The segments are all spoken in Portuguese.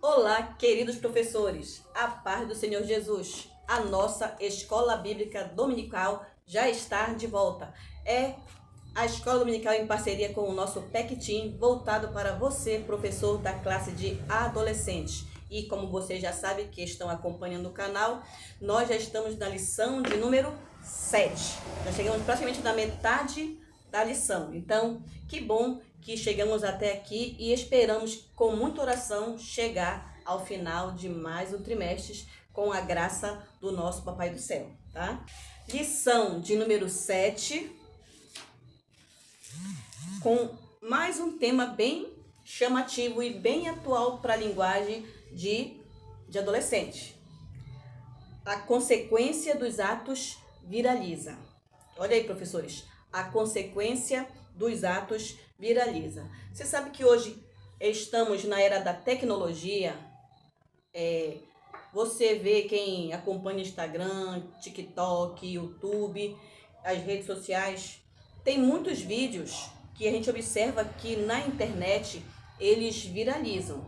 Olá, queridos professores, a paz do Senhor Jesus. A nossa Escola Bíblica Dominical já está de volta. É a Escola Dominical em parceria com o nosso PEC Team, voltado para você, professor da classe de adolescentes. E como vocês já sabem que estão acompanhando o canal, nós já estamos na lição de número 7. Já chegamos praticamente na metade da lição. Então, que bom que chegamos até aqui e esperamos com muita oração chegar ao final de mais um trimestre com a graça do nosso Papai do Céu, tá? Lição de número 7, com mais um tema bem chamativo e bem atual para a linguagem de adolescente. A consequência dos atos viraliza. Olha aí, professores, a consequência dos atos viraliza. Você sabe que hoje estamos na era da tecnologia. Você vê, quem acompanha Instagram, TikTok, YouTube, as redes sociais, tem muitos vídeos que a gente observa que na internet eles viralizam.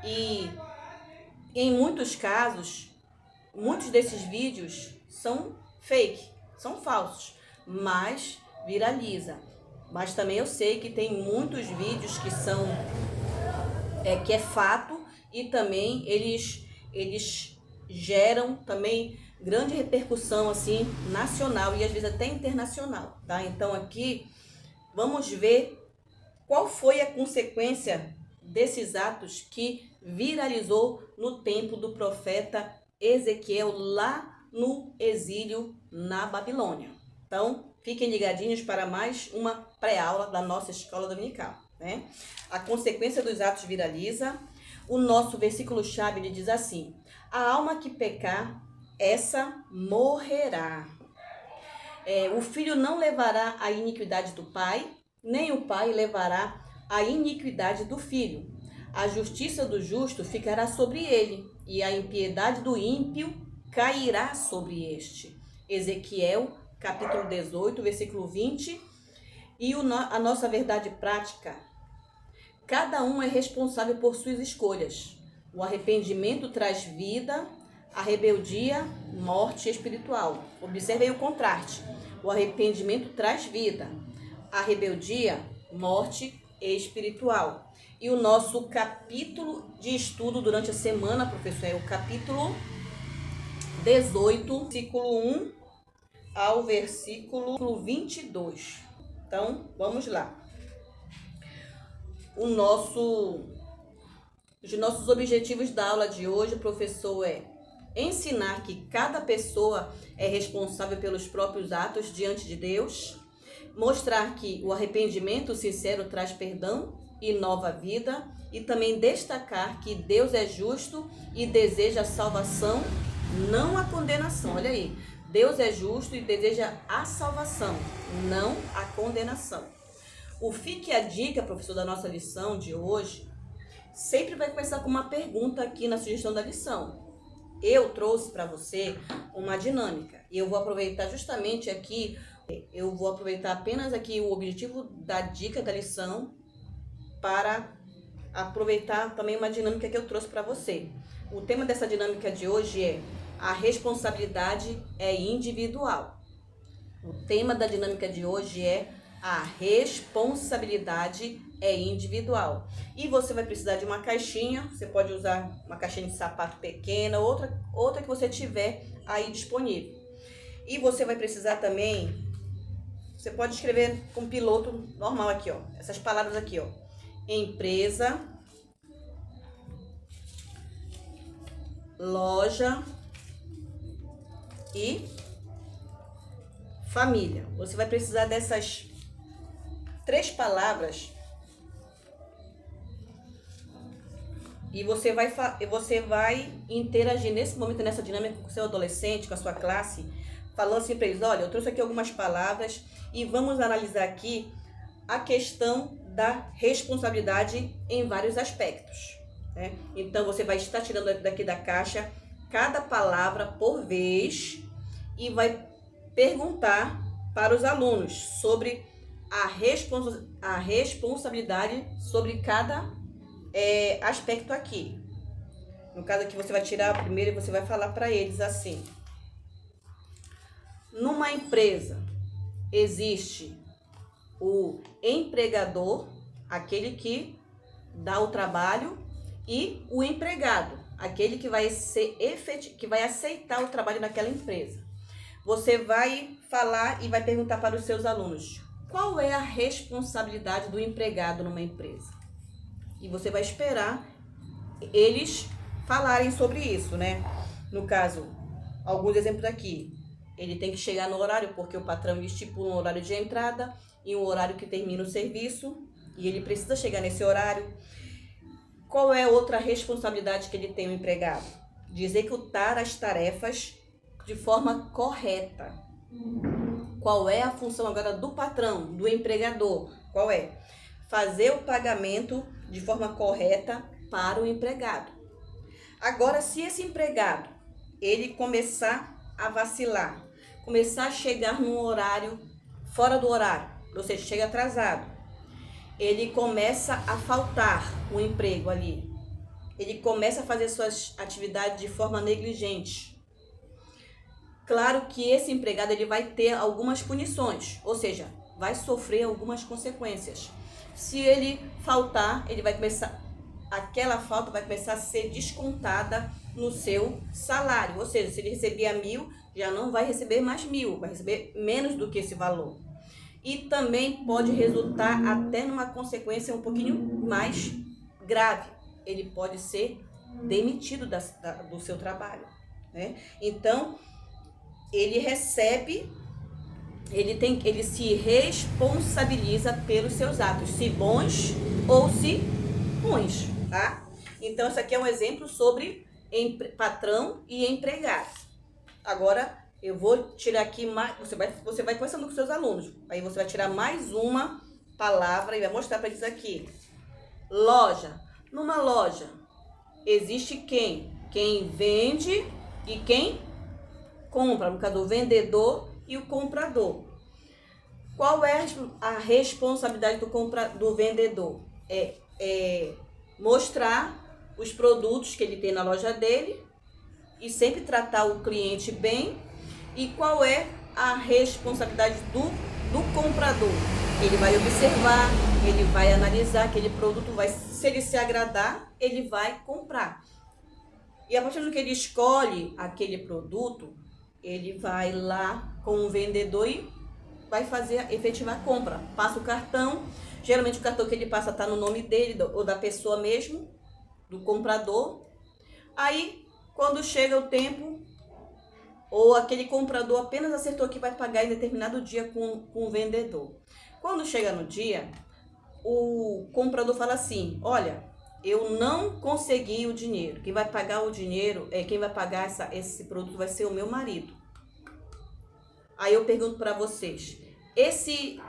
E em muitos casos, muitos desses vídeos são fake, são falsos, mas viraliza. Mas também eu sei que tem muitos vídeos que são que é fato e também eles geram também grande repercussão assim nacional e às vezes até internacional, tá? Então aqui vamos ver qual foi a consequência desses atos que viralizou no tempo do profeta Ezequiel lá no exílio na Babilônia. Então, fiquem ligadinhos para mais uma pré-aula da nossa escola dominical, né? A consequência dos atos viraliza. O nosso versículo-chave diz assim: a alma que pecar, essa morrerá. O filho não levará a iniquidade do pai, nem o pai levará a iniquidade do filho. A justiça do justo ficará sobre ele, e a impiedade do ímpio cairá sobre este. Ezequiel, capítulo 18, versículo 20. E a nossa verdade prática: cada um é responsável por suas escolhas. O arrependimento traz vida, a rebeldia, morte espiritual. Observe aí o contraste. O arrependimento traz vida, a rebeldia, morte espiritual. E o nosso capítulo de estudo durante a semana, professor, é o capítulo 18, versículo 1 ao versículo 22. Então, vamos lá. Os nossos objetivos da aula de hoje, professor, é ensinar que cada pessoa é responsável pelos próprios atos diante de Deus, mostrar que o arrependimento sincero traz perdão e nova vida, e também destacar que Deus é justo e deseja a salvação, não a condenação. Olha aí, Deus é justo e deseja a salvação, não a condenação. O Fique a Dica, professor, da nossa lição de hoje, sempre vai começar com uma pergunta aqui na sugestão da lição. Eu trouxe para você uma dinâmica e eu vou aproveitar justamente aqui, eu vou aproveitar apenas aqui o objetivo da dica da lição para aproveitar também uma dinâmica que eu trouxe para você. O tema dessa dinâmica de hoje é: a responsabilidade é individual. O tema da dinâmica de hoje é: a responsabilidade é individual. E você vai precisar de uma caixinha, você pode usar uma caixinha de sapato pequena, outra que você tiver aí disponível. E você vai precisar também, você pode escrever com piloto normal aqui, ó, essas palavras aqui, ó: empresa, loja e família. Você vai precisar dessas 3 palavras e você vai interagir nesse momento, nessa dinâmica com o seu adolescente, com a sua classe, falando assim para eles: olha, eu trouxe aqui algumas palavras e vamos analisar aqui a questão da responsabilidade em vários aspectos, né? Então você vai estar tirando daqui da caixa cada palavra por vez e vai perguntar para os alunos sobre a responsabilidade sobre cada aspecto aqui. No caso aqui, você vai tirar a primeira e você vai falar para eles assim: numa empresa existe o empregador, aquele que dá o trabalho, e o empregado, aquele que vai que vai aceitar o trabalho naquela empresa. Você vai falar e vai perguntar para os seus alunos: qual é a responsabilidade do empregado numa empresa? E você vai esperar eles falarem sobre isso, né? No caso, alguns exemplos aqui. Ele tem que chegar no horário, porque o patrão estipula um horário de entrada e um horário que termina o serviço, e ele precisa chegar nesse horário. Qual é outra responsabilidade que ele tem, o empregado? De executar as tarefas de forma correta. Qual é a função agora do patrão, do empregador? Qual é? Fazer o pagamento de forma correta para o empregado. Agora, se esse empregado, ele começar a vacilar, começar a chegar num horário fora do horário, ou seja, chega atrasado, ele começa a faltar o emprego ali, ele começa a fazer suas atividades de forma negligente. Claro que esse empregado ele vai ter algumas punições, ou seja, vai sofrer algumas consequências. Se ele faltar, ele vai começar, aquela falta vai começar a ser descontada no seu salário, ou seja, se ele recebia 1.000, já não vai receber mais 1.000, vai receber menos do que esse valor. E também pode resultar até numa consequência um pouquinho mais grave. Ele pode ser demitido do seu trabalho, né? Então, ele recebe, ele se responsabiliza pelos seus atos, se bons ou se ruins, tá? Então, isso aqui é um exemplo sobre patrão e empregado. Agora, eu vou tirar aqui mais, você vai conversando com seus alunos, aí você vai tirar mais uma palavra e vai mostrar para eles aqui. Loja. Numa loja, existe quem? Quem vende e quem compra, no caso, o vendedor e o comprador. Qual é a responsabilidade do vendedor? É mostrar os produtos que ele tem na loja dele e sempre tratar o cliente bem. E qual é a responsabilidade do comprador? Ele vai observar, ele vai analisar aquele produto, se ele se agradar, ele vai comprar. E a partir do que ele escolhe aquele produto, ele vai lá com o vendedor e vai efetivar a compra. Passa o cartão, geralmente o cartão que ele passa está no nome dele ou da pessoa mesmo, do comprador. Aí, quando chega o tempo, ou aquele comprador apenas acertou que vai pagar em determinado dia com o vendedor. Quando chega no dia, o comprador fala assim: olha, eu não consegui o dinheiro. Quem vai pagar o dinheiro, quem vai pagar esse produto vai ser o meu marido. Aí eu pergunto para vocês, esse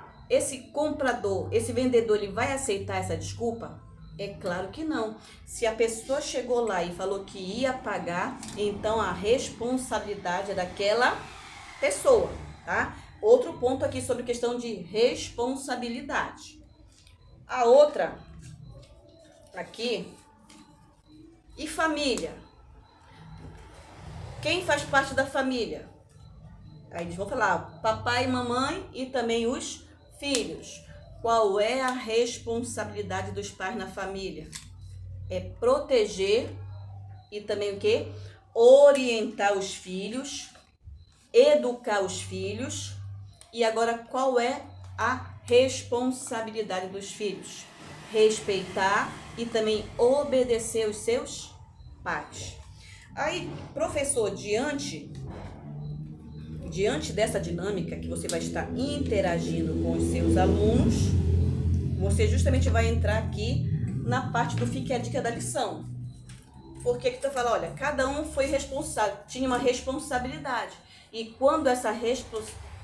comprador, esse vendedor, ele vai aceitar essa desculpa? É claro que não. Se a pessoa chegou lá e falou que ia pagar, então a responsabilidade é daquela pessoa, tá? Outro ponto aqui sobre questão de responsabilidade. A outra, aqui, e família? Quem faz parte da família? Aí eles vão falar papai, mamãe e também os filhos. Qual é a responsabilidade dos pais na família? É proteger e também o quê? Orientar os filhos, educar os filhos. E agora, qual é a responsabilidade dos filhos? Respeitar e também obedecer os seus pais. Aí, professor, diante dessa dinâmica que você vai estar interagindo com os seus alunos, você justamente vai entrar aqui na parte do Fique a Dica da lição. Porque que tu fala, olha, cada um foi responsável, tinha uma responsabilidade. E quando essa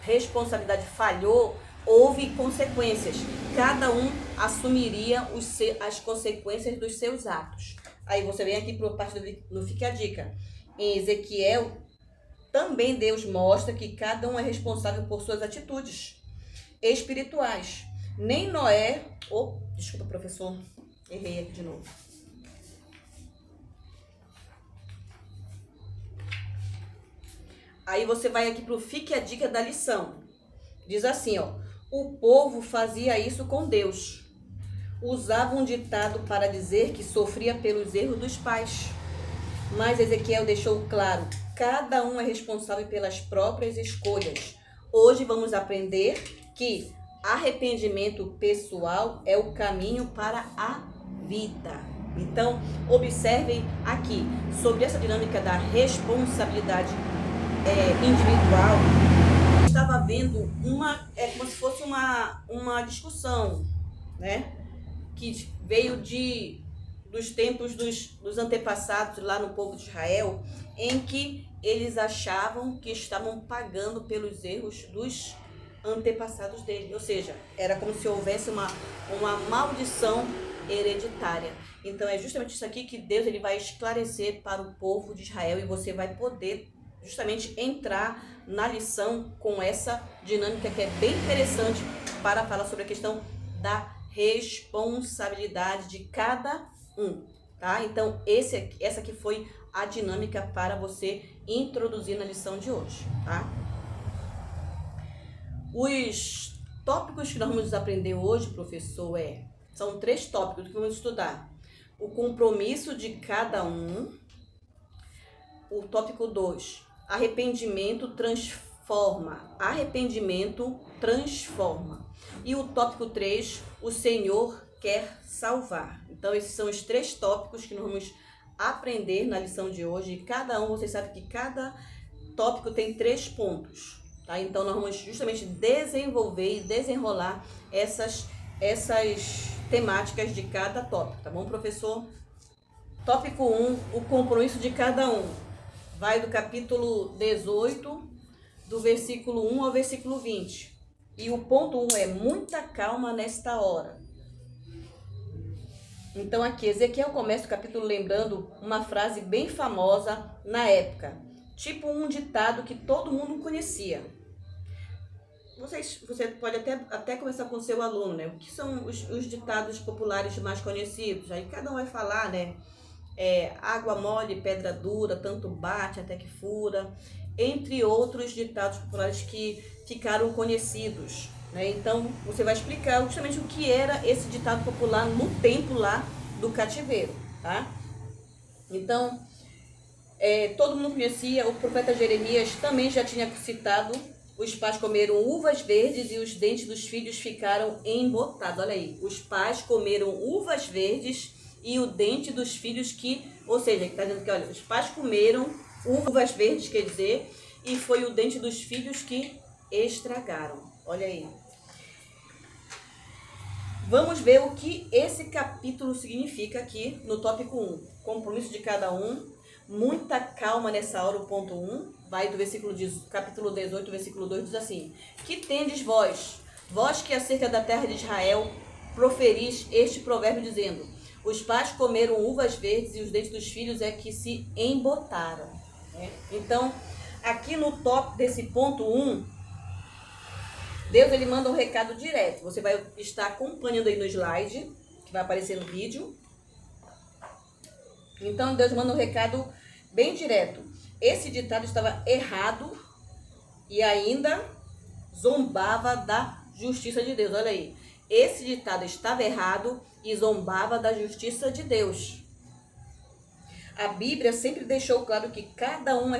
responsabilidade falhou, houve consequências. Cada um assumiria as consequências dos seus atos. Aí você vem aqui para a parte do Fique a Dica. Em Ezequiel, também Deus mostra que cada um é responsável por suas atitudes espirituais. Nem Noé... desculpa, professor. Errei aqui de novo. Aí você vai aqui para o Fique a Dica da lição. Diz assim, ó: o povo fazia isso com Deus. Usava um ditado para dizer que sofria pelos erros dos pais. Mas Ezequiel deixou claro: cada um é responsável pelas próprias escolhas. Hoje vamos aprender que arrependimento pessoal é o caminho para a vida. Então, observem aqui sobre essa dinâmica da responsabilidade individual. Eu estava vendo como se fosse uma discussão, né? Que veio dos tempos dos antepassados lá no povo de Israel, em que eles achavam que estavam pagando pelos erros dos antepassados dele. Ou seja, era como se houvesse uma maldição hereditária. Então é justamente isso aqui que Deus ele vai esclarecer para o povo de Israel, e você vai poder justamente entrar na lição com essa dinâmica que é bem interessante para falar sobre a questão da responsabilidade de cada um, tá? Então essa aqui foi a dinâmica para você introduzir na lição de hoje, tá? Os tópicos que nós vamos aprender hoje, professor, são 3 tópicos que vamos estudar: o compromisso de cada um. O tópico 2, arrependimento transforma. Arrependimento transforma. E o tópico 3, o Senhor quer salvar. Então esses são os 3 tópicos que nós vamos aprender na lição de hoje. E cada um, vocês sabem que cada tópico tem 3 pontos, tá? Então nós vamos justamente desenvolver e desenrolar essas temáticas de cada tópico, tá bom, professor? Tópico 1, o compromisso de cada um. Vai do capítulo 18, do versículo 1 ao versículo 20. E o ponto 1 é: muita calma nesta hora. Então aqui, Ezequiel começa o capítulo lembrando uma frase bem famosa na época. Tipo um ditado que todo mundo conhecia. Você pode até começar com o seu aluno, né? O que são os ditados populares mais conhecidos? Aí cada um vai falar, né? Água mole, pedra dura, tanto bate até que fura, entre outros ditados populares que ficaram conhecidos, né? Então você vai explicar justamente o que era esse ditado popular no tempo lá do cativeiro, tá? Então todo mundo conhecia, o profeta Jeremias também já tinha citado: os pais comeram uvas verdes e os dentes dos filhos ficaram embotados. Olha aí, os pais comeram uvas verdes e o dente dos filhos ou seja, está dizendo que, olha, os pais comeram uvas verdes, quer dizer, e foi o dente dos filhos que estragaram. Olha aí. Vamos ver o que esse capítulo significa aqui no tópico 1. Compromisso de cada um, muita calma nessa hora, o ponto 1. Vai do capítulo 18, versículo 2, diz assim: que tendes vós que acerca da terra de Israel proferis este provérbio, dizendo: os pais comeram uvas verdes e os dentes dos filhos é que se embotaram. Então, aqui no top desse ponto 1, Deus ele manda um recado direto. Você vai estar acompanhando aí no slide, que vai aparecer no vídeo. Então, Deus manda um recado bem direto. Esse ditado estava errado e ainda zombava da justiça de Deus. Olha aí. Esse ditado estava errado e zombava da justiça de Deus. A Bíblia sempre deixou claro que cada um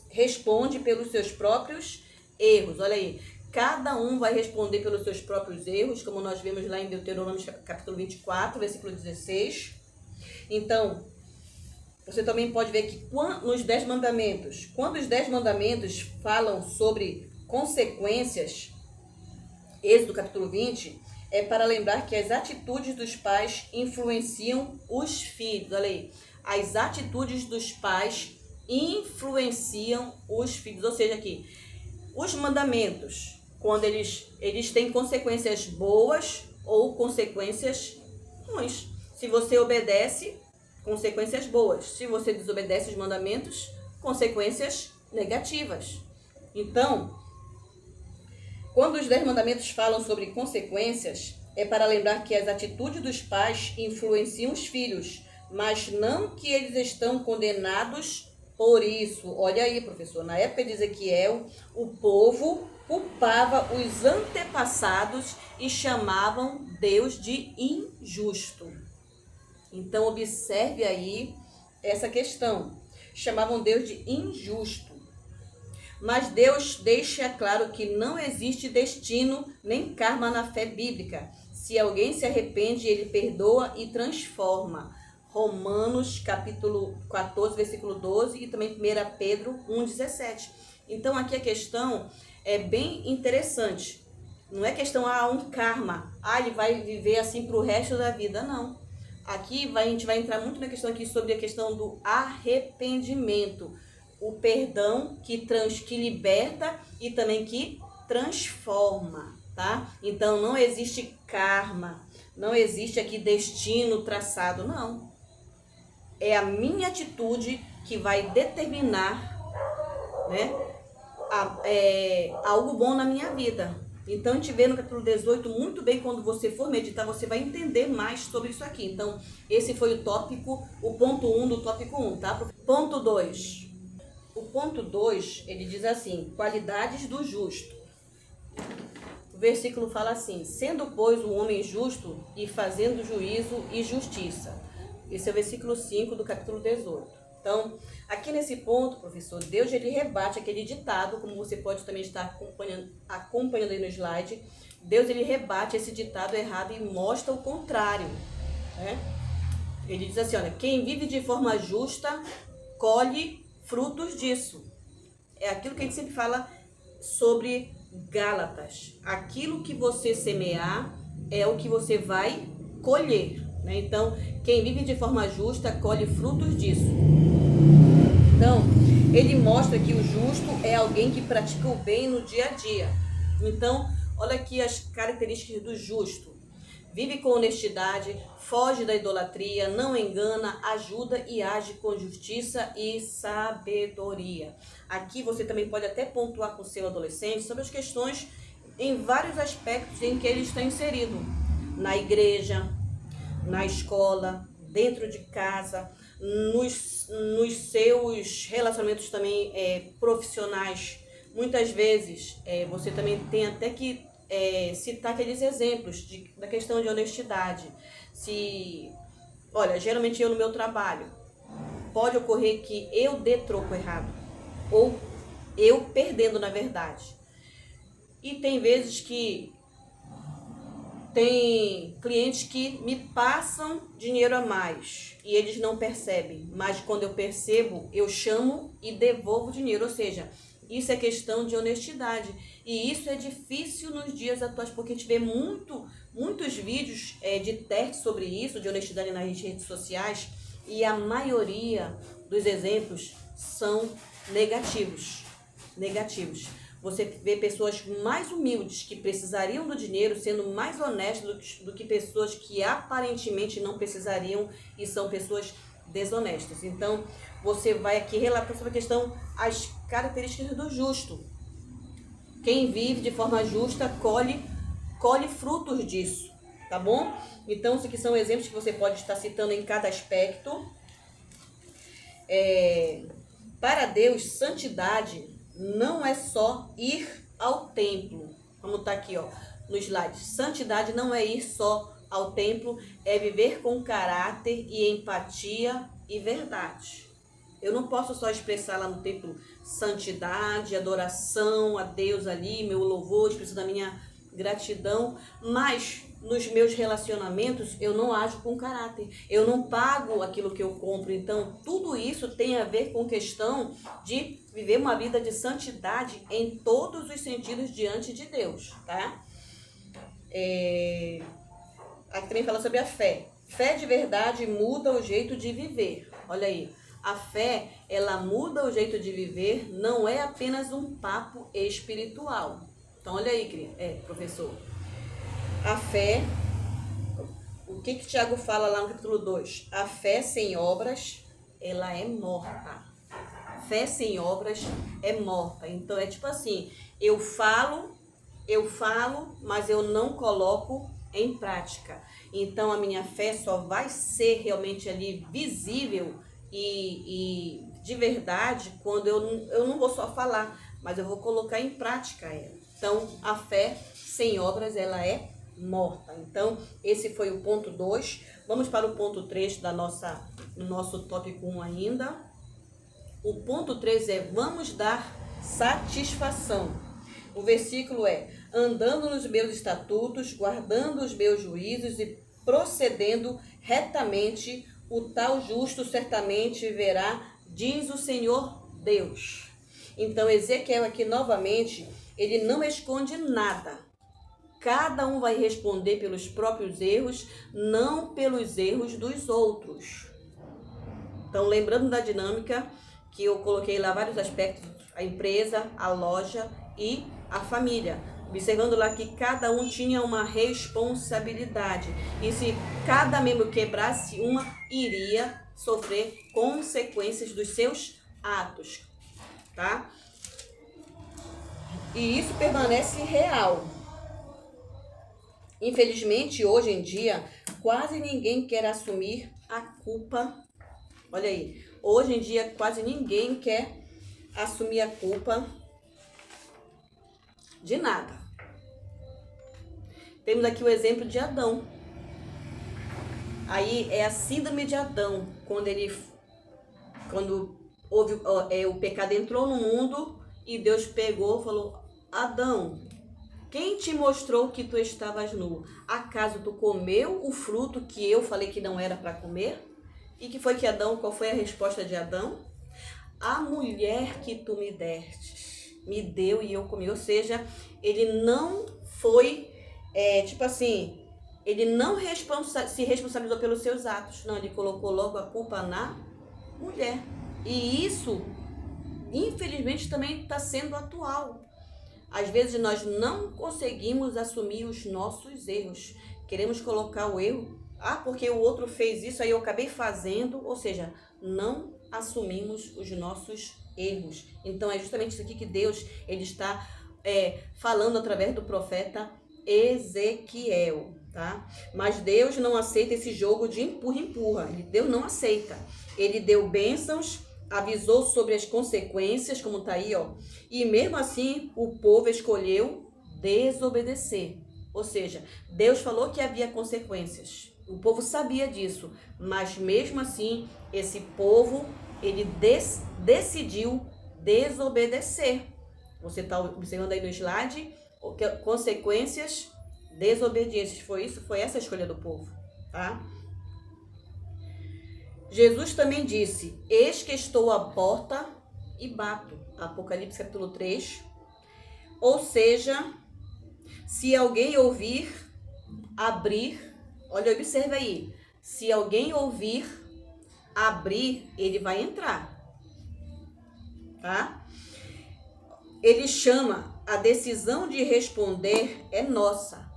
responde pelos seus próprios erros. Olha aí. Cada um vai responder pelos seus próprios erros, como nós vemos lá em Deuteronômio capítulo 24, versículo 16. Então, você também pode ver que nos 10 mandamentos, quando os 10 mandamentos falam sobre consequências, Êxodo capítulo 20, é para lembrar que as atitudes dos pais influenciam os filhos. Olha aí, as atitudes dos pais influenciam os filhos. Ou seja, aqui, os mandamentos, quando eles têm consequências boas ou consequências ruins. Se você obedece, consequências boas. Se você desobedece os mandamentos, consequências negativas. Então, quando os 10 mandamentos falam sobre consequências, é para lembrar que as atitudes dos pais influenciam os filhos, mas não que eles estão condenados Por isso, olha aí, professor, na época de Ezequiel, o povo culpava os antepassados e chamavam Deus de injusto. Então, observe aí essa questão. Chamavam Deus de injusto. Mas Deus deixa claro que não existe destino nem karma na fé bíblica. Se alguém se arrepende, ele perdoa e transforma. Romanos capítulo 14, versículo 12 e também 1 Pedro 1,17. Então aqui a questão é bem interessante. Não é questão, um karma. Ele vai viver assim para o resto da vida, não. Aqui a gente vai entrar muito na questão aqui sobre a questão do arrependimento. O perdão que liberta e também que transforma, tá? Então não existe karma, não existe aqui destino traçado, não. É a minha atitude que vai determinar, né, algo bom na minha vida. Então a gente vê no capítulo 18 muito bem, quando você for meditar, você vai entender mais sobre isso aqui. Então esse foi o tópico, o ponto 1 do tópico 1, tá? Ponto 2. O ponto 2, ele diz assim, qualidades do justo. O versículo fala assim, sendo, pois, o homem justo e fazendo juízo e justiça. Esse é o versículo 5 do capítulo 18. Então, aqui nesse ponto, professor, Deus ele rebate aquele ditado, como você pode também estar acompanhando aí no slide. Deus ele rebate esse ditado errado e mostra o contrário, né? Ele diz assim, olha, quem vive de forma justa, colhe frutos disso. É aquilo que a gente sempre fala sobre Gálatas. Aquilo que você semear é o que você vai colher, né? Então, quem vive de forma justa colhe frutos disso. Então, ele mostra que o justo é alguém que pratica o bem no dia a dia. Então, olha aqui as características do justo. Vive com honestidade, foge da idolatria, não engana, ajuda e age com justiça e sabedoria. Aqui você também pode até pontuar com o seu adolescente sobre as questões em vários aspectos em que ele está inserido. Na igreja, na escola, dentro de casa, nos seus relacionamentos também profissionais. Muitas vezes você também tem até que citar aqueles exemplos da questão de honestidade. Olha, geralmente eu no meu trabalho, pode ocorrer que eu dê troco errado, ou eu perdendo na verdade. E tem vezes que tem clientes que me passam dinheiro a mais e eles não percebem, mas quando eu percebo, eu chamo e devolvo o dinheiro, ou seja, isso é questão de honestidade. E isso é difícil nos dias atuais, porque a gente vê muitos vídeos de teste sobre isso, de honestidade nas redes sociais, e a maioria dos exemplos são negativos. Você vê pessoas mais humildes que precisariam do dinheiro sendo mais honestas do que pessoas que aparentemente não precisariam e são pessoas desonestas. Então, você vai aqui relatar sobre a questão, as características do justo. Quem vive de forma justa colhe frutos disso, tá bom? Então, isso aqui são exemplos que você pode estar citando em cada aspecto. Para Deus, santidade não é só ir ao templo. Como está aqui, no slide. Santidade não é ir só ao templo, é viver com caráter e empatia e verdade. Eu não posso só expressar lá no templo santidade, adoração a Deus ali, meu louvor, expressão da minha gratidão, mas nos meus relacionamentos eu não ajo com caráter, eu não pago aquilo que eu compro. Então tudo isso tem a ver com questão de viver uma vida de santidade em todos os sentidos diante de Deus, tá? Aqui também fala sobre a fé. Fé de verdade muda o jeito de viver. Olha aí. A fé, ela muda o jeito de viver, não é apenas um papo espiritual. Então, olha aí, professor. A fé, o que Tiago fala lá no capítulo 2? A fé sem obras, ela é morta. Fé sem obras é morta. Então, é tipo assim, eu falo, mas eu não coloco em prática. Então, a minha fé só vai ser realmente ali visível e de verdade quando eu não vou só falar, mas eu vou colocar em prática ela. Então, a fé sem obras, ela é morta. Então, esse foi o ponto 2. Vamos para o ponto 3 do nosso tópico 1 ainda. O ponto 3 é: vamos dar satisfação. O versículo é: andando nos meus estatutos, guardando os meus juízos e procedendo retamente, o tal justo certamente verá, diz o Senhor Deus. Então, Ezequiel aqui novamente, ele não esconde nada. Cada um vai responder pelos próprios erros, não pelos erros dos outros. Então, lembrando da dinâmica que eu coloquei lá vários aspectos, a empresa, a loja e a família. Observando lá que cada um tinha uma responsabilidade. E se cada membro quebrasse uma, iria sofrer consequências dos seus atos. Tá? E isso permanece real. Infelizmente, hoje em dia, quase ninguém quer assumir a culpa. Olha aí, hoje em dia quase ninguém quer assumir a culpa de nada. Temos aqui o exemplo de Adão. Aí é a síndrome de Adão, quando o pecado entrou no mundo e Deus pegou e falou: Adão, quem te mostrou que tu estavas nu? Acaso tu comeu o fruto que eu falei que não era para comer? E que foi que Adão, qual foi a resposta de Adão? A mulher que tu me destes, me deu e eu comi. Ou seja, ele não foi, ele não se responsabilizou pelos seus atos. Não, ele colocou logo a culpa na mulher. E isso, infelizmente, também está sendo atual. Às vezes nós não conseguimos assumir os nossos erros. Queremos colocar o erro, porque o outro fez isso, aí eu acabei fazendo. Ou seja, não assumimos os nossos erros. Então é justamente isso aqui que Deus ele está falando através do profeta Ezequiel. Tá? Mas Deus não aceita esse jogo de empurra-empurra. Deus não aceita. Ele deu bênçãos, avisou sobre as consequências, como está aí, ó. E mesmo assim, o povo escolheu desobedecer. Ou seja, Deus falou que havia consequências. O povo sabia disso, mas mesmo assim, esse povo, ele decidiu desobedecer. Você está observando aí no slide, consequências, desobediências. Foi essa a escolha do povo, tá? Jesus também disse: eis que estou à porta e bato. Apocalipse capítulo 3. Ou seja, se alguém ouvir, abrir, olha, observa aí. Se alguém ouvir, abrir, ele vai entrar. Tá? Ele chama, a decisão de responder é nossa.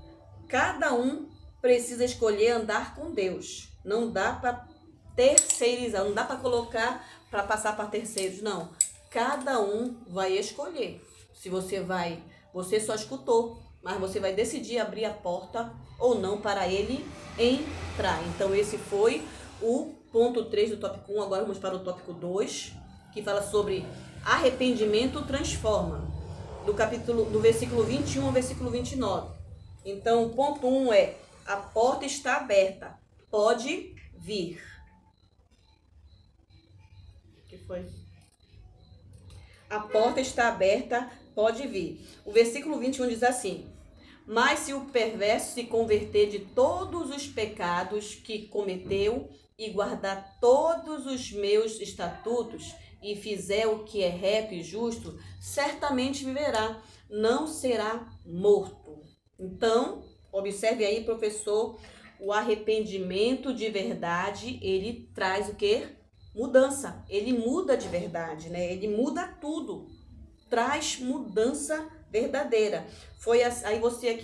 Cada um precisa escolher andar com Deus. Não dá para terceirizar, não dá para colocar para passar para terceiros, não. Cada um vai escolher. Se você só escutou, mas você vai decidir abrir a porta ou não para ele entrar. Então esse foi o ponto 3 do tópico 1. Agora vamos para o tópico 2, que fala sobre arrependimento transforma. Do versículo 21 ao versículo 29. Então o ponto 1 é: a porta está aberta, pode vir. O que foi? A porta está aberta, pode vir. O versículo 21 diz assim: mas se o perverso se converter de todos os pecados que cometeu e guardar todos os meus estatutos e fizer o que é reto e justo, certamente viverá, não será morto. Então, observe aí, professor, o arrependimento de verdade, ele traz o quê? Mudança. Ele muda de verdade, né? Ele muda tudo. Traz mudança verdadeira. Aí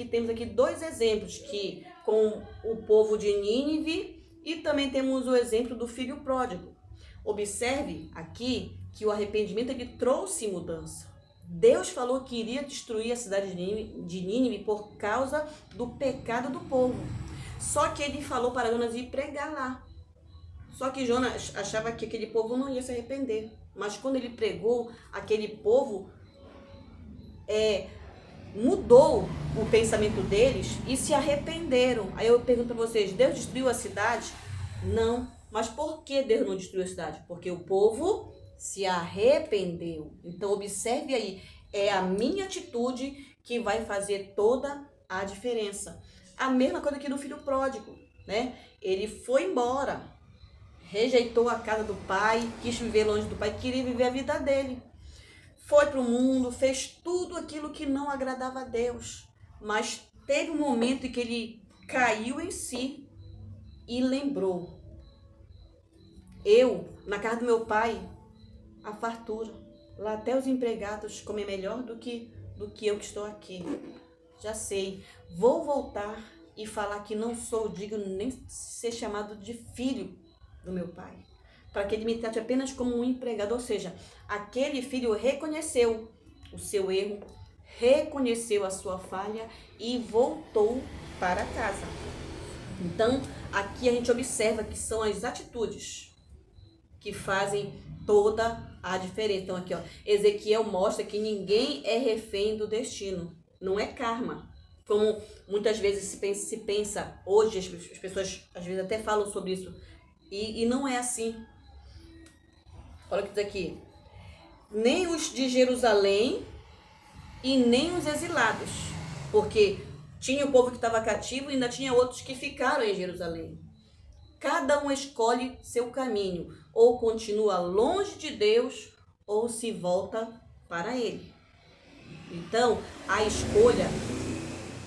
temos aqui 2 exemplos, que com o povo de Nínive, e também temos o exemplo do filho pródigo. Observe aqui que o arrependimento ele trouxe mudança. Deus falou que iria destruir a cidade de Nínive por causa do pecado do povo. Só que ele falou para Jonas ir pregar lá. Só que Jonas achava que aquele povo não ia se arrepender. Mas quando ele pregou, aquele povo mudou o pensamento deles e se arrependeram. Aí eu pergunto para vocês, Deus destruiu a cidade? Não. Mas por que Deus não destruiu a cidade? Porque o povo se arrependeu. Então observe aí, é a minha atitude que vai fazer toda a diferença. A mesma coisa que do filho pródigo, né? Ele foi embora, rejeitou a casa do pai, quis viver longe do pai, queria viver a vida dele. Foi para o mundo, fez tudo aquilo que não agradava a Deus. Mas teve um momento em que ele caiu em si e lembrou. Na casa do meu pai, a fartura. Lá até os empregados comem melhor do que eu que estou aqui. Já sei, vou voltar e falar que não sou digno nem ser chamado de filho do meu pai, para que ele me trate apenas como um empregado. Ou seja, aquele filho reconheceu o seu erro, reconheceu a sua falha e voltou para casa. Então, aqui a gente observa que são as atitudes que fazem toda a diferença. Então aqui, Ezequiel mostra que ninguém é refém do destino. Não é karma. Como muitas vezes se pensa hoje, as pessoas às vezes até falam sobre isso. E não é assim. Olha o que diz aqui. Nem os de Jerusalém e nem os exilados. Porque tinha o povo que estava cativo e ainda tinha outros que ficaram em Jerusalém. Cada um escolhe seu caminho, ou continua longe de Deus, ou se volta para Ele. Então, a escolha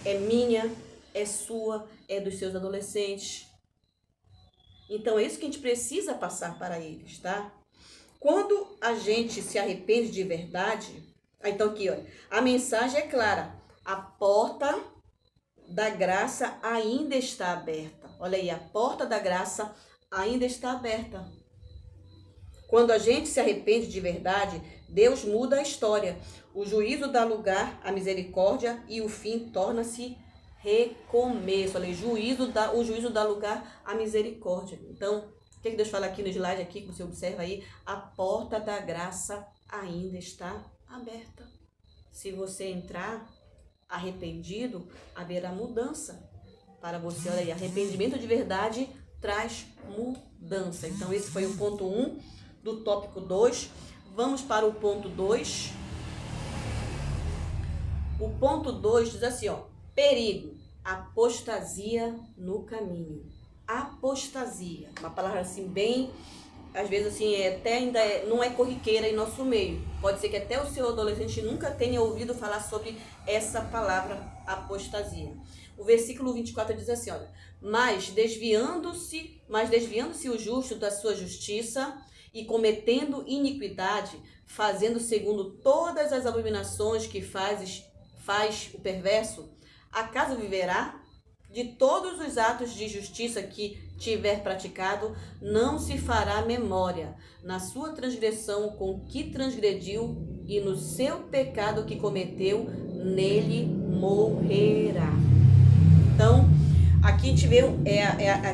é minha, é sua, é dos seus adolescentes. Então, é isso que a gente precisa passar para eles, tá? Quando a gente se arrepende de verdade, então aqui, olha, a mensagem é clara. A porta da graça ainda está aberta. Olha aí, a porta da graça ainda está aberta. Quando a gente se arrepende de verdade, Deus muda a história. O juízo dá lugar à misericórdia e o fim torna-se recomeço. Olha aí, o juízo dá lugar à misericórdia. Então, o que Deus fala aqui no slide, aqui, que você observa aí? A porta da graça ainda está aberta. Se você entrar arrependido, haverá mudança para você. Olha aí, arrependimento de verdade traz mudança. Então, esse foi o ponto 1 do tópico 2. Vamos para o ponto 2. O ponto 2 diz assim, perigo, apostasia no caminho. Apostasia, uma palavra assim bem, às vezes assim, não é corriqueira em nosso meio. Pode ser que até o seu adolescente nunca tenha ouvido falar sobre essa palavra apostasia. O versículo 24 diz assim, mas desviando-se o justo da sua justiça e cometendo iniquidade, fazendo segundo todas as abominações que faz o perverso, acaso viverá? De todos os atos de justiça que tiver praticado, não se fará memória. Na sua transgressão com que transgrediu e no seu pecado que cometeu, nele morrerá. Então, aqui a gente vê,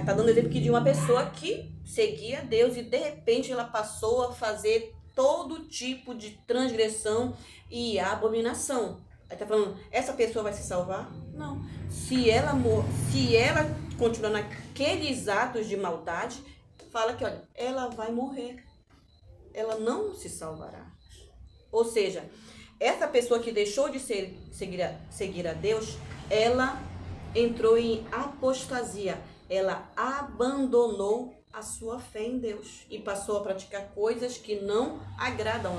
tá dando exemplo aqui de uma pessoa que seguia Deus e de repente ela passou a fazer todo tipo de transgressão e abominação. Aí tá falando, essa pessoa vai se salvar? Não. Se ela continuar naqueles atos de maldade, fala que, ela vai morrer. Ela não se salvará. Ou seja, essa pessoa que deixou de seguir a Deus, ela entrou em apostasia. Ela abandonou a sua fé em Deus e passou a praticar coisas que não agradam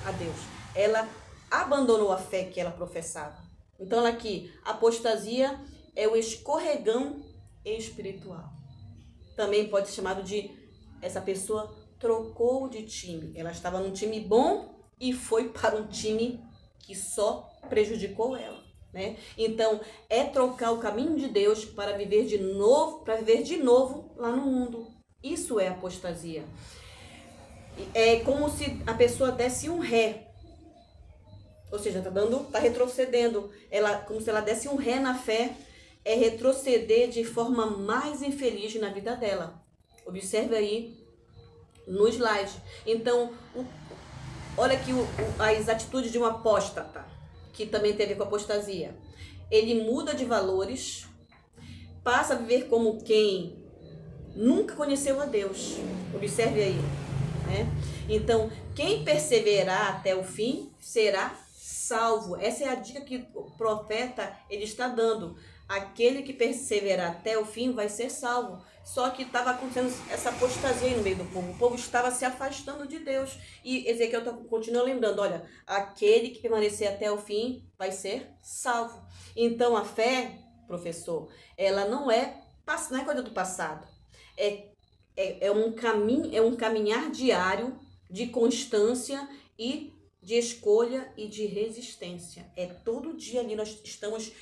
a Deus. Ela abandonou a fé que ela professava. Então, aqui, apostasia é o escorregão espiritual. Também pode ser chamado de, essa pessoa trocou de time. Ela estava num time bom e foi para um time que só prejudicou ela, né? Então, é trocar o caminho de Deus para viver de novo lá no mundo. Isso é apostasia. É como se a pessoa desse um ré. Ou seja, tá retrocedendo. Como se ela desse um ré na fé, é retroceder de forma mais infeliz na vida dela. Observe aí no slide. Então, olha aqui as atitudes de um apóstata, que também tem a ver com apostasia. Ele muda de valores, passa a viver como quem nunca conheceu a Deus. Observe aí, né? Então, quem perseverar até o fim será salvo. Essa é a dica que o profeta ele está dando. Aquele que perseverar até o fim vai ser salvo. Só que estava acontecendo essa apostasia aí no meio do povo. O povo estava se afastando de Deus. E Ezequiel continua lembrando, olha, aquele que permanecer até o fim vai ser salvo. Então a fé, professor, ela não é coisa do passado. É um caminhar diário de constância e de escolha e de resistência. Todo dia ali nós estamos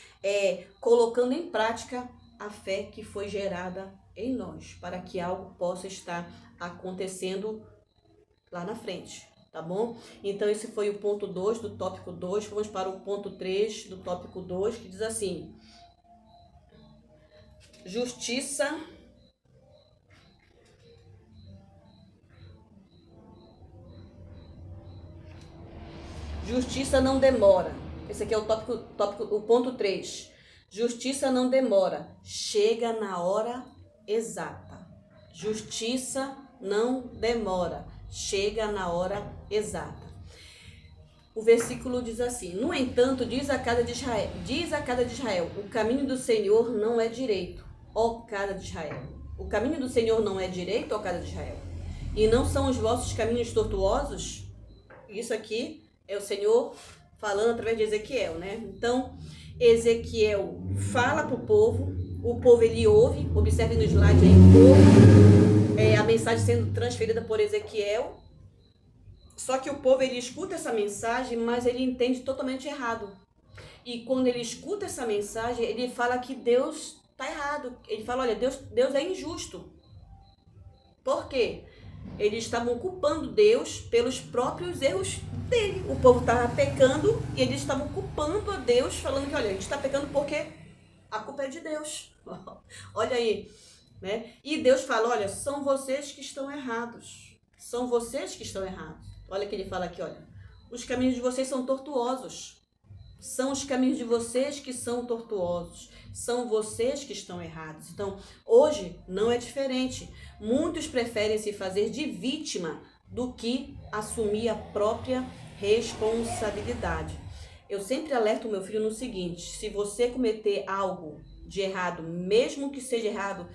colocando em prática a fé que foi gerada em nós, para que algo possa estar acontecendo lá na frente, tá bom? Então esse foi o ponto 2 do tópico 2, vamos para o ponto 3 do tópico 2, que diz assim: Justiça não demora. Esse aqui é o ponto 3. Justiça não demora, chega na hora exata. Justiça não demora, chega na hora exata. O versículo diz assim: No entanto, diz a casa de Israel, o caminho do Senhor não é direito, ó casa de Israel. O caminho do Senhor não é direito, ó casa de Israel. E não são os vossos caminhos tortuosos? Isso aqui é o Senhor falando através de Ezequiel, né? Então, Ezequiel fala para o povo ele ouve, observe no slide aí, o povo, a mensagem sendo transferida por Ezequiel. Só que o povo, ele escuta essa mensagem, mas ele entende totalmente errado. E quando ele escuta essa mensagem, ele fala que Deus está errado. Ele fala, olha, Deus é injusto. Por quê? Eles estavam culpando Deus pelos próprios erros dele. O povo estava pecando e eles estavam culpando a Deus, falando que, olha, a gente está pecando porque a culpa é de Deus. Olha aí, né? E Deus fala, olha, são vocês que estão errados. São vocês que estão errados. Olha que ele fala aqui, olha, os caminhos de vocês são tortuosos. São os caminhos de vocês que são tortuosos. São vocês que estão errados. Então, hoje não é diferente. Muitos preferem se fazer de vítima do que assumir a própria responsabilidade. Eu sempre alerto o meu filho no seguinte: se você cometer algo de errado, mesmo que seja errado,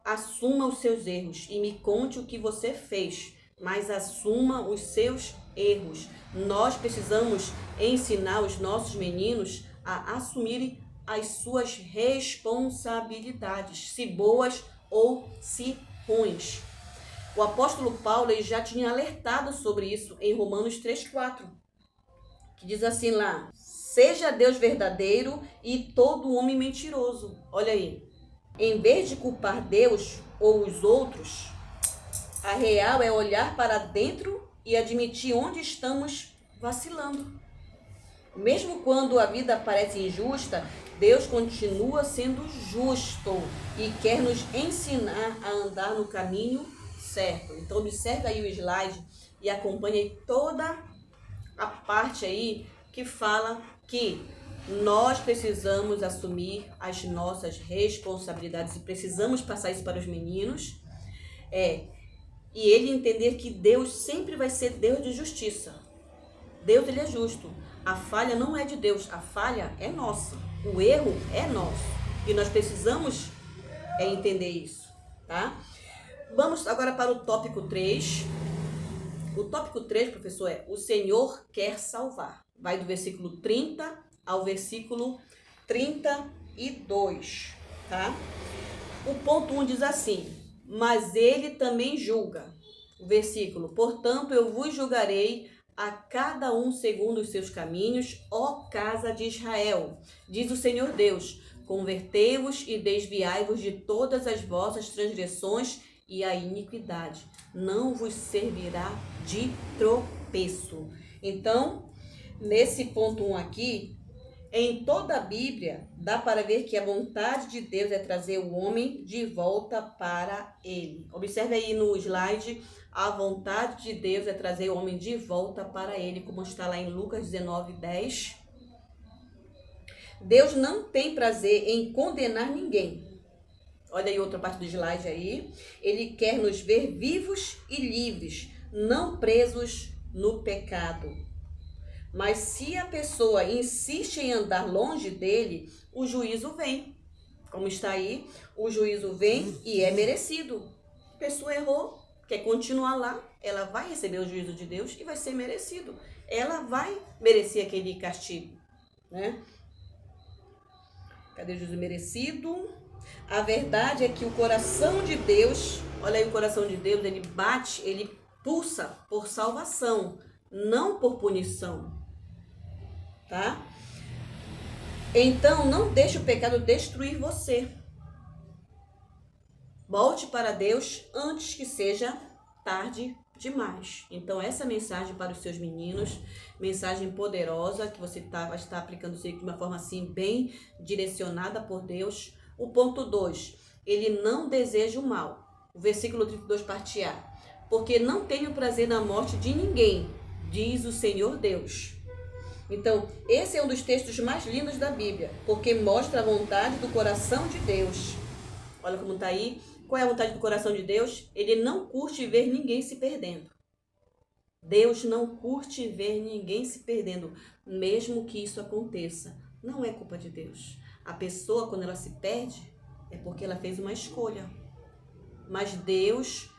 assuma os seus erros e me conte o que você fez, mas assuma os seus erros. Nós precisamos ensinar os nossos meninos a assumirem as suas responsabilidades, se boas ou se ruins. O apóstolo Paulo ele já tinha alertado sobre isso em Romanos 3,4, que diz assim lá: seja Deus verdadeiro e todo homem mentiroso. Olha aí, em vez de culpar Deus ou os outros, a real é olhar para dentro e admitir onde estamos vacilando. Mesmo quando a vida parece injusta, Deus continua sendo justo e quer nos ensinar a andar no caminho certo. Então observe aí o slide e acompanhe toda a parte aí que fala que nós precisamos assumir as nossas responsabilidades e precisamos passar isso para os meninos. E ele entender que Deus sempre vai ser Deus de justiça. Deus, ele é justo. A falha não é de Deus, a falha é nossa. O erro é nosso. E nós precisamos entender isso, tá? Vamos agora para o tópico 3. O tópico 3, professor, é: o Senhor quer salvar. Vai do versículo 30 ao versículo 32, tá? O ponto 1 diz assim: mas ele também julga. O versículo: portanto, eu vos julgarei a cada um segundo os seus caminhos, ó casa de Israel. Diz o Senhor Deus: convertei-vos e desviai-vos de todas as vossas transgressões e a iniquidade. Não vos servirá de tropeço. Então, nesse ponto 1 aqui, Em toda a Bíblia, dá para ver que a vontade de Deus é trazer o homem de volta para ele. Observe aí no slide, a vontade de Deus é trazer o homem de volta para ele, como está lá em Lucas 19:10. Deus não tem prazer em condenar ninguém. Olha aí outra parte do slide aí. Ele quer nos ver vivos e livres, não presos no pecado. Mas se a pessoa insiste em andar longe dele, o juízo vem. Como está aí, o juízo vem e é merecido. A pessoa errou, quer continuar lá, ela vai receber o juízo de Deus e vai ser merecido. Ela vai merecer aquele castigo, né? Cadê o juízo merecido? A verdade é que o coração de Deus, olha aí o coração de Deus, ele bate, ele pulsa por salvação, não por punição. Tá? Então, não deixe o pecado destruir você. Volte para Deus antes que seja tarde demais. Então, essa mensagem para os seus meninos, mensagem poderosa, que você vai estar aplicando de uma forma assim, bem direcionada por Deus. O ponto 2, ele não deseja o mal. O versículo 32, parte A. Porque não tenho prazer na morte de ninguém, diz o Senhor Deus. Então, esse é um dos textos mais lindos da Bíblia, porque mostra a vontade do coração de Deus. Olha como está aí. Qual é a vontade do coração de Deus? Ele não curte ver ninguém se perdendo. Deus não curte ver ninguém se perdendo, mesmo que isso aconteça. Não é culpa de Deus. A pessoa, quando ela se perde, é porque ela fez uma escolha. Mas Deus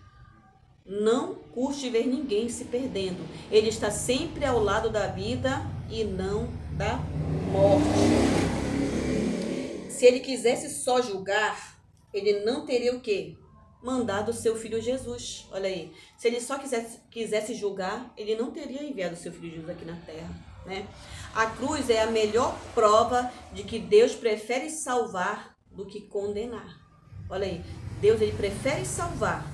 não curte ver ninguém se perdendo. Ele está sempre ao lado da vida e não da morte. Se ele quisesse só julgar, ele não teria o quê? Mandado o seu filho Jesus. Olha aí. Se ele só quisesse julgar, ele não teria enviado o seu filho Jesus aqui na terra, né? A cruz é a melhor prova de que Deus prefere salvar do que condenar. Olha aí. Deus, ele prefere salvar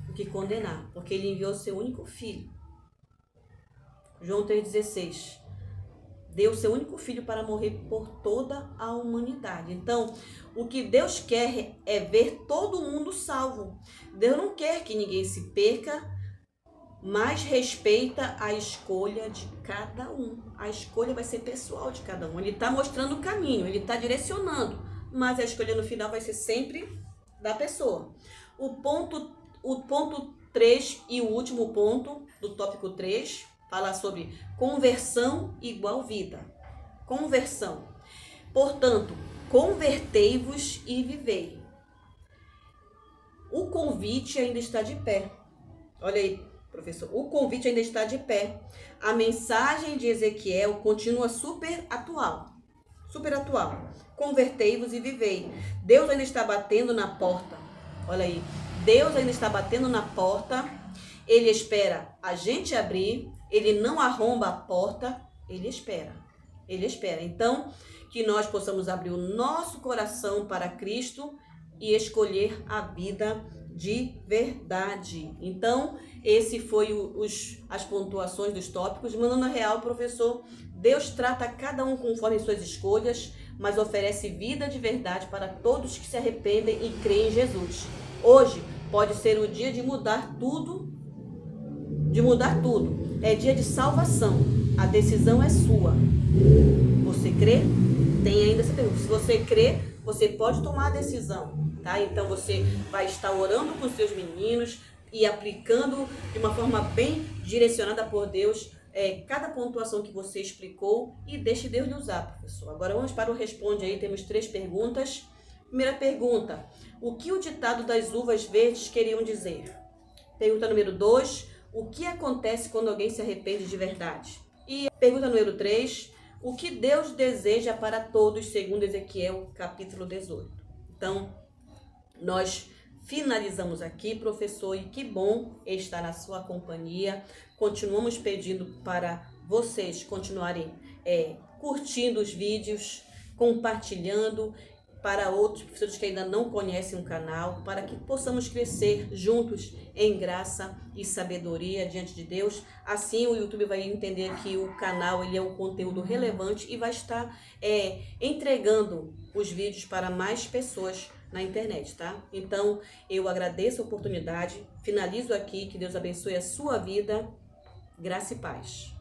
do que condenar, porque ele enviou o seu único filho. João 3,16. Deu seu único filho para morrer por toda a humanidade. Então, o que Deus quer é ver todo mundo salvo. Deus não quer que ninguém se perca, mas respeita a escolha de cada um. A escolha vai ser pessoal de cada um. Ele está mostrando o caminho, ele está direcionando, mas a escolha no final vai ser sempre da pessoa. O ponto 3 e o último ponto do tópico 3 fala sobre conversão igual vida. Conversão. Portanto, convertei-vos e vivei. O convite ainda está de pé. Olha aí, professor. O convite ainda está de pé. A mensagem de Ezequiel continua super atual. Super atual. Convertei-vos e vivei. Deus ainda está batendo na porta. Olha aí. Deus ainda está batendo na porta. Ele espera a gente abrir. Ele não arromba a porta. Ele espera. Ele espera. Então, que nós possamos abrir o nosso coração para Cristo e escolher a vida de verdade. Então, esse foi as pontuações dos tópicos. Mandando a real, professor, Deus trata cada um conforme suas escolhas, mas oferece vida de verdade para todos que se arrependem e creem em Jesus. Hoje pode ser o dia de mudar tudo. É dia de salvação. A decisão é sua. Você crê? Tem ainda essa pergunta. Se você crê, você pode tomar a decisão, tá? Então você vai estar orando com os seus meninos e aplicando de uma forma bem direcionada por Deus cada pontuação que você explicou e deixe Deus lhe usar, professor. Agora vamos para o Responde aí, temos 3 perguntas. Primeira pergunta, o que o ditado das uvas verdes queriam dizer? Pergunta número 2, o que acontece quando alguém se arrepende de verdade? E pergunta número 3, o que Deus deseja para todos, segundo Ezequiel, capítulo 18. Então, nós finalizamos aqui, professor, e que bom estar na sua companhia. Continuamos pedindo para vocês continuarem curtindo os vídeos, compartilhando, para outros professores que ainda não conhecem o canal, para que possamos crescer juntos em graça e sabedoria diante de Deus. Assim o YouTube vai entender que o canal ele é um conteúdo relevante e vai estar entregando os vídeos para mais pessoas na internet, tá? Então eu agradeço a oportunidade, finalizo aqui, que Deus abençoe a sua vida, graça e paz.